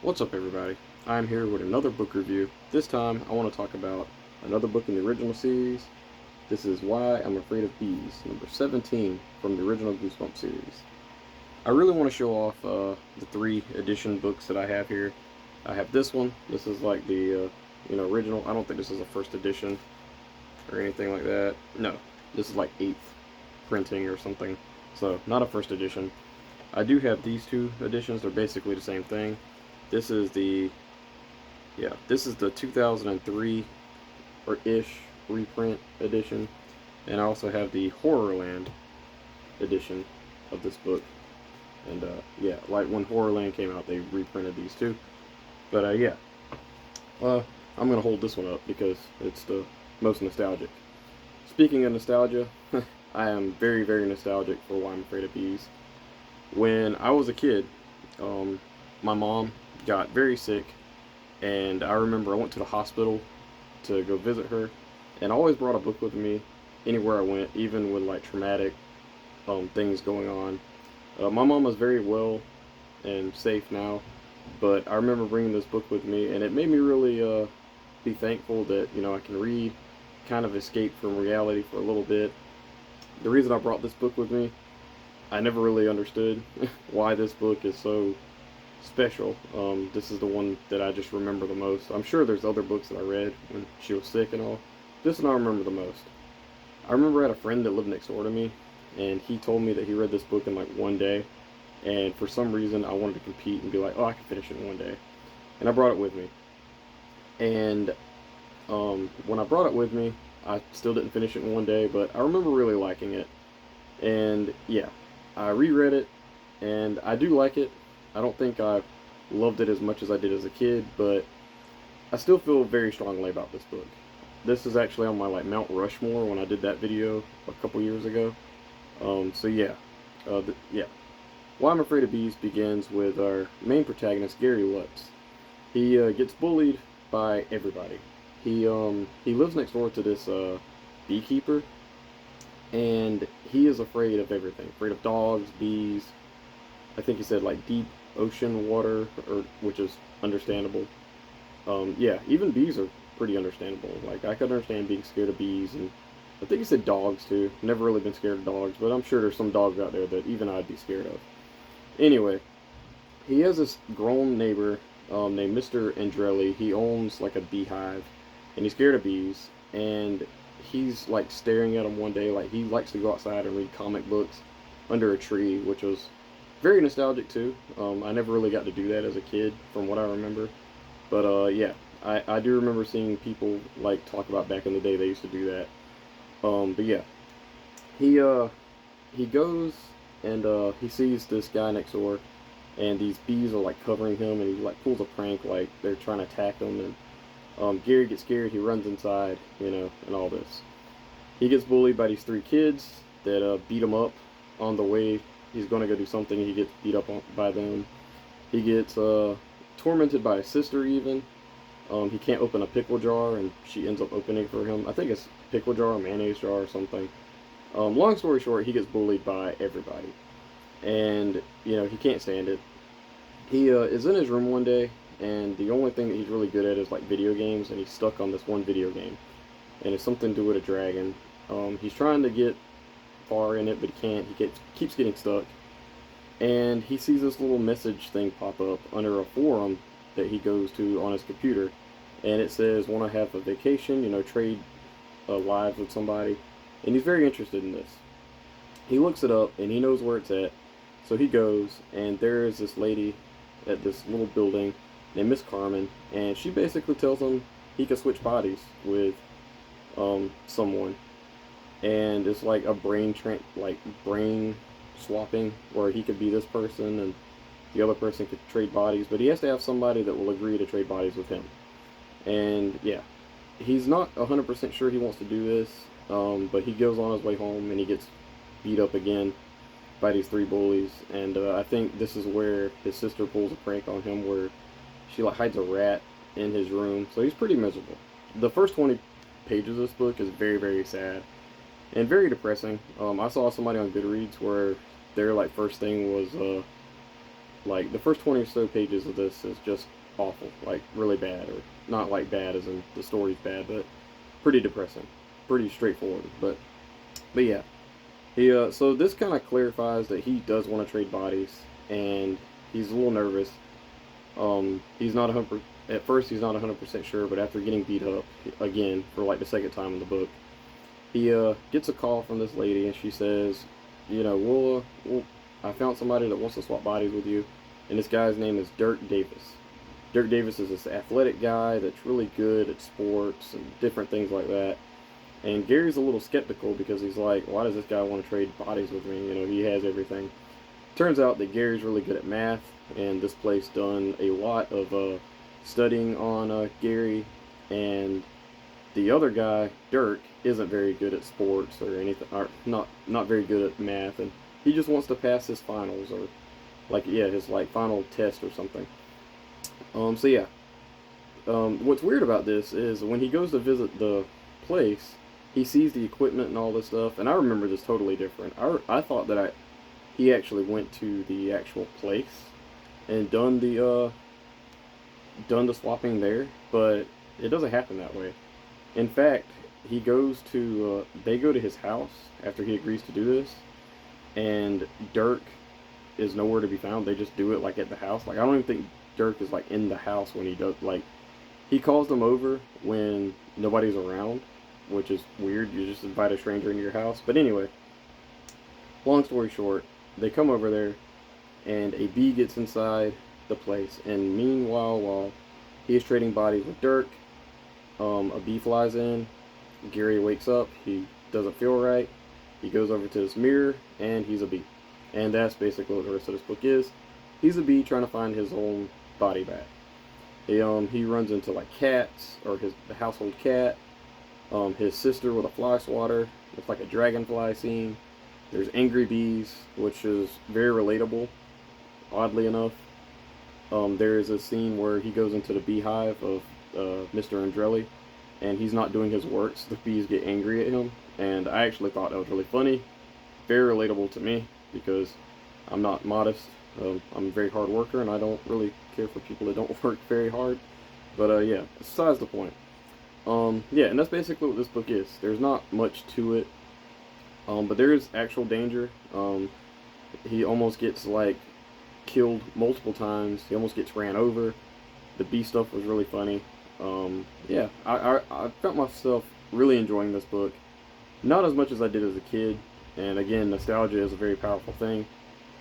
What's up, everybody? I'm here with another book review. This time, I want to talk about another book in the original series. This is Why I'm Afraid of Bees, number 17 from the original Goosebumps series. I really want to show off the three edition books that I have here. I have this one. This is like the original. I don't think this is a first edition or anything like that. No, this is like 8th printing or something. So not a first edition. I do have these two editions. They're basically the same thing. This is the this is the 2003 or ish reprint edition, and I also have the Horrorland edition of this book. And like when Horrorland came out, they reprinted these two. But uh, I'm gonna hold this one up because it's the most nostalgic. Speaking of nostalgia, I am very, very nostalgic for Why I'm Afraid of Bees. When I was a kid, my mom got very sick, and I remember I went to the hospital to go visit her, and I always brought a book with me anywhere I went, even with like traumatic things going on. My mom is very well and safe now, but I remember bringing this book with me, and it made me really be thankful that I can read, kind of escape from reality for a little bit. The reason I brought this book with me, I never really understood why this book is so special. This is the one that I just remember the most. I'm sure there's other books that I read when she was sick and all. This one I remember the most. I remember I had a friend that lived next door to me, and he told me that he read this book in like one day. And for some reason, I wanted to compete and be like, oh, I can finish it in one day. And I brought it with me. And when I brought it with me, I still didn't finish it in one day, but I remember really liking it. And yeah, I reread it, and I do like it. I don't think I loved it as much as I did as a kid, but I still feel very strongly about this book. This is actually on my like Mount Rushmore when I did that video a couple years ago. So yeah, yeah. Why I'm Afraid of Bees begins with our main protagonist, Gary Lutz. He gets bullied by everybody. He lives next door to this beekeeper, and he is afraid of everything. Afraid of dogs, bees. I think he said like deep ocean water, or which is understandable. Yeah, even bees are pretty understandable. Like I could understand being scared of bees, and I think he said dogs too. Never really been scared of dogs, but I'm sure there's some dogs out there that even I'd be scared of. Anyway, he has this grown neighbor named Mr. Andrelli. He owns like a beehive, and he's scared of bees. And he's like staring at him one day. Like he likes to go outside and read comic books under a tree, which was very nostalgic too. I never really got to do that as a kid, from what I remember. But yeah, I do remember seeing people like talk about back in the day they used to do that. But yeah, he uh, he goes and he sees this guy next door, and these bees are like covering him, and he like pulls a prank like they're trying to attack him, and Gary gets scared. He runs inside, and all this. He gets bullied by these three kids that beat him up on the way he's going to go do something. He gets beat up by them. He gets tormented by his sister even. He can't open a pickle jar, and she ends up opening for him. I think it's pickle jar or mayonnaise jar or something. Long story short, he gets bullied by everybody, and he can't stand it. He is in his room one day, and the only thing that he's really good at is like video games, and he's stuck on this one video game, and it's something to do with a dragon. He's trying to get far in it, but he can't. Keeps getting stuck, and he sees this little message thing pop up under a forum that he goes to on his computer, and it says, "Want to have a vacation? Trade lives with somebody." And he's very interested in this. He looks it up, and he knows where it's at, so he goes, and there is this lady at this little building named Miss Carmen, and she basically tells him he can switch bodies with someone, and it's like a brain swapping, where he could be this person and the other person could trade bodies, but he has to have somebody that will agree to trade bodies with him. And yeah, he's not 100% sure he wants to do this, but he goes on his way home and he gets beat up again by these three bullies. And I think this is where his sister pulls a prank on him, where she like hides a rat in his room. So he's pretty miserable. The first 20 pages of this book is very, very sad and very depressing. I saw somebody on Goodreads where their like first thing was Like the first 20 or so pages of this is just awful, like really bad, or not like bad as in the story's bad, but pretty depressing, pretty straightforward. But yeah, he so this kind of clarifies that he does want to trade bodies, and he's a little nervous. He's not 100. At first, he's not 100% sure, but after getting beat up again for like the second time in the book, he gets a call from this lady, and she says, you know, I found somebody that wants to swap bodies with you, and this guy's name is Dirk Davis. Dirk Davis is this athletic guy that's really good at sports and different things like that. And Gary's a little skeptical because he's like, why does this guy want to trade bodies with me? You know, he has everything. Turns out that Gary's really good at math, and this place done a lot of studying on Gary, and the other guy, Dirk, isn't very good at sports or anything, or not very good at math, and he just wants to pass his finals, or like, yeah, his like final test or something. So yeah, what's weird about this is when he goes to visit the place, he sees the equipment and all this stuff, and I remember this totally different. I thought that he actually went to the actual place and done the swapping there, but it doesn't happen that way. In fact, they go to his house after he agrees to do this, and Dirk is nowhere to be found. They just do it like at the house. Like I don't even think Dirk is like in the house when he does. Like he calls them over when nobody's around, which is weird. You just invite a stranger into your house. But anyway, long story short, they come over there, and a bee gets inside the place. And meanwhile, while he is trading bodies with Dirk, a bee flies in. Gary wakes up. He doesn't feel right. He goes over to his mirror, and he's a bee. And that's basically what the rest of this book is. He's a bee trying to find his own body back. He runs into like cats, or the household cat. His sister with a fly swatter. It's like a dragonfly scene. There's angry bees, which is very relatable, oddly enough. There is a scene where he goes into the beehive of Mr. Andrelli, and he's not doing his work, so the bees get angry at him. And I actually thought that was really funny, very relatable to me, because I'm not modest. I'm a very hard worker, and I don't really care for people that don't work very hard. But yeah, besides the point. Yeah, and that's basically what this book is. There's not much to it, but there is actual danger. He almost gets like killed multiple times. He almost gets ran over. The bee stuff was really funny. Yeah, I found myself really enjoying this book. Not as much as I did as a kid. And again, nostalgia is a very powerful thing.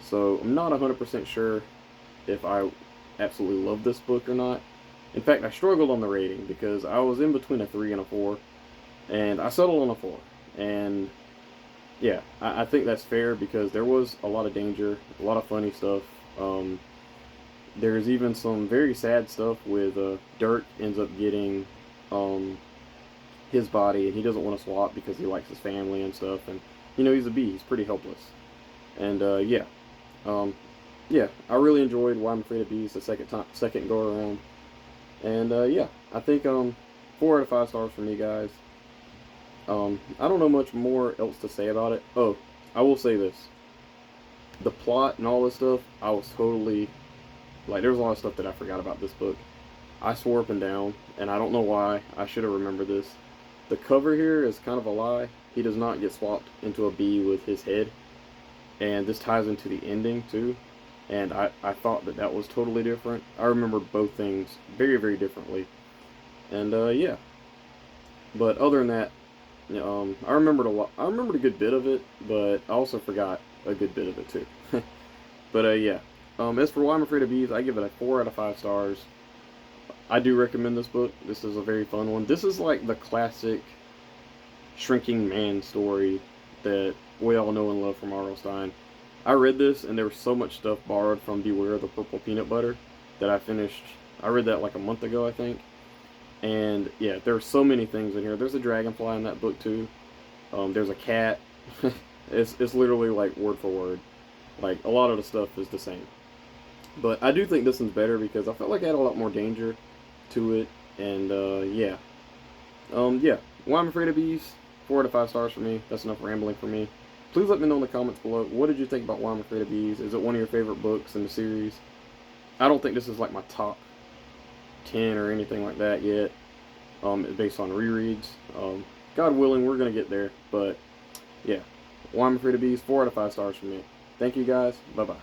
So I'm not 100% sure if I absolutely love this book or not. In fact, I struggled on the rating because I was in between a 3 and a 4. And I settled on a 4. And yeah, I think that's fair because there was a lot of danger, a lot of funny stuff. There's even some very sad stuff with Dirk ends up getting his body, and he doesn't want to swap because he likes his family and stuff. And you know, he's a bee; he's pretty helpless. And yeah, yeah, I really enjoyed Why I'm Afraid of Bees the second go around. And yeah, I think 4 out of 5 stars for me, guys. I don't know much more else to say about it. Oh, I will say this: the plot and all this stuff, I was totally like, there's a lot of stuff that I forgot about this book. I swore up and down, and I don't know why. I should have remembered this. The cover here is kind of a lie. He does not get swapped into a bee with his head, and this ties into the ending too. And I thought that that was totally different. I remember both things very, very differently. And yeah. But other than that, I remembered a lot. I remembered a good bit of it, but I also forgot a good bit of it too. But yeah. As for Why I'm Afraid of Bees, I give it a 4 out of 5 stars. I do recommend this book. This is a very fun one. This is like the classic shrinking man story that we all know and love from R.L. Stine. I read this, and there was so much stuff borrowed from Beware of the Purple Peanut Butter that I finished. I read that like a month ago, I think. And yeah, there are so many things in here. There's a dragonfly in that book too. There's a cat. It's literally like word for word. Like a lot of the stuff is the same. But I do think this one's better because I felt like it had a lot more danger to it. And yeah. Yeah. Why I'm Afraid of Bees, 4 out of 5 stars for me. That's enough rambling for me. Please let me know in the comments below, what did you think about Why I'm Afraid of Bees? Is it one of your favorite books in the series? I don't think this is like my top 10 or anything like that yet, based on rereads. God willing, we're going to get there, but yeah. Why I'm Afraid of Bees, 4 out of 5 stars from me. Thank you guys. Bye-bye.